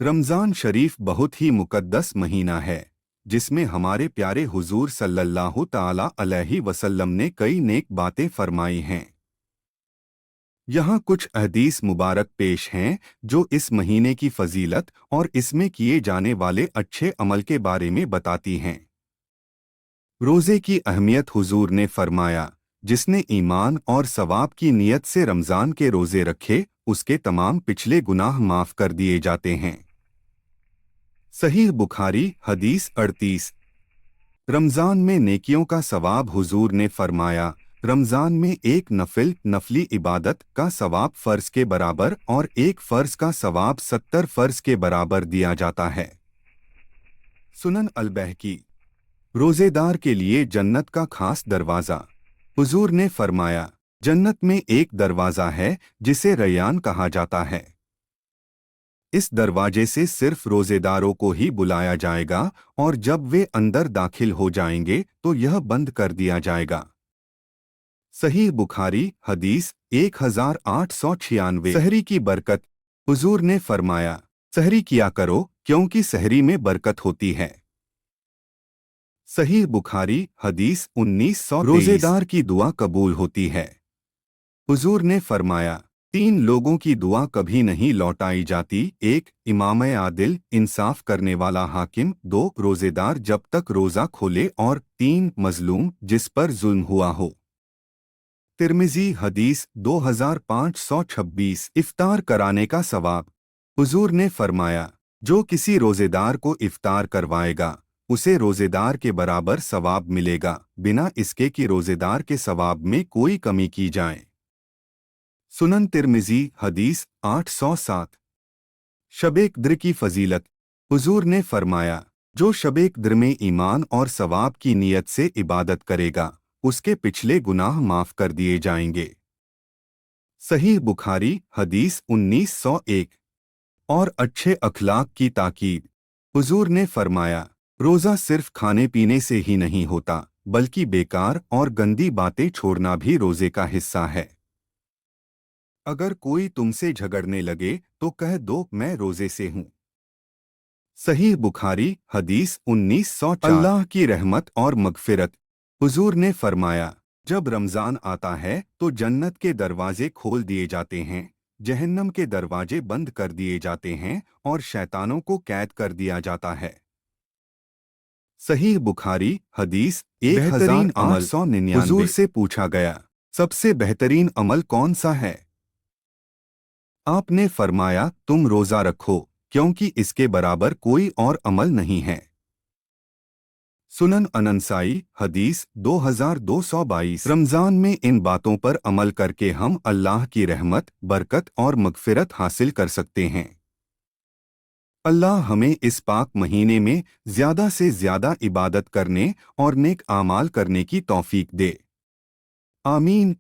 रमज़ान शरीफ बहुत ही मुक़द्दस महीना है जिसमें हमारे प्यारे हुजूर सल्लल्लाहु ताला अलैहि वसल्लम ने कई नेक बातें फरमाई हैं। यहाँ कुछ हदीस मुबारक पेश हैं जो इस महीने की फजीलत और इसमें किए जाने वाले अच्छे अमल के बारे में बताती हैं। रोज़े की अहमियत हुजूर ने फरमाया, जिसने ईमान और सवाब की नीयत से रमज़ान के रोज़े रखे उसके तमाम पिछले गुनाह माफ़ कर दिए जाते हैं। सहीह बुखारी हदीस 38। रमज़ान में नेकियों का सवाब हुजूर ने फरमाया, रमज़ान में एक नफली इबादत का सवाब फ़र्ज के बराबर और एक फ़र्ज का सवाब 70 फ़र्ज के बराबर दिया जाता है। सुनन अल-बहकी। रोज़ेदार के लिए जन्नत का खास दरवाज़ा। हुजूर ने फरमाया, जन्नत में एक दरवाज़ा है जिसे रैयान कहा जाता है। इस दरवाजे से सिर्फ रोजेदारों को ही बुलाया जाएगा और जब वे अंदर दाखिल हो जाएंगे तो यह बंद कर दिया जाएगा। सही बुखारी हदीस 1896। सहरी की बरकत। हुजूर ने फरमाया, सहरी किया करो क्योंकि सहरी में बरकत होती है। सही बुखारी हदीस 1923। रोजेदार की दुआ कबूल होती है। हुजूर ने फरमाया, 3 लोगों की दुआ कभी नहीं लौटाई जाती। 1 इमाम आदिल इंसाफ करने वाला हाकिम, 2 रोजेदार जब तक रोजा खोले और 3 मजलूम जिस पर जुल्म हुआ हो। तिर्मिजी हदीस 2526। इफ्तार कराने का सवाब। हुजूर ने फरमाया, जो किसी रोजेदार को इफ्तार करवाएगा उसे रोजेदार के बराबर सवाब मिलेगा बिना इसके कि रोजेदार के सवाब में कोई कमी की जाए। सुनन तिर्मिजी हदीस 807। शबे क़द्र की फजीलत। हुजूर ने फरमाया, जो शबे क़द्र में ईमान और सवाब की नीयत से इबादत करेगा उसके पिछले गुनाह माफ़ कर दिए जाएंगे। सही बुखारी हदीस 1901। और अच्छे अखलाक की ताकीद। हुजूर ने फरमाया, रोज़ा सिर्फ खाने पीने से ही नहीं होता बल्कि बेकार और गंदी बातें छोड़ना भी रोज़े का हिस्सा है। अगर कोई तुमसे झगड़ने लगे तो कह दो मैं रोजे से हूँ। सही बुखारी हदीस 1904। अल्लाह की रहमत और मगफिरत। हुजूर ने फरमाया, जब रमज़ान आता है तो जन्नत के दरवाजे खोल दिए जाते हैं, जहन्नम के दरवाजे बंद कर दिए जाते हैं और शैतानों को कैद कर दिया जाता है। सही बुखारी हदीस 1899। हुजूर से पूछा गया, सबसे बेहतरीन अमल कौन सा है? आपने फरमाया, तुम रोज़ा रखो क्योंकि इसके बराबर कोई और अमल नहीं है। सुनन अनसाई हदीस 2222। रमज़ान में इन बातों पर अमल करके हम अल्लाह की रहमत, बरकत और मगफिरत हासिल कर सकते हैं। अल्लाह हमें इस पाक महीने में ज़्यादा से ज़्यादा इबादत करने और नेक आमाल करने की तौफीक दे। आमीन।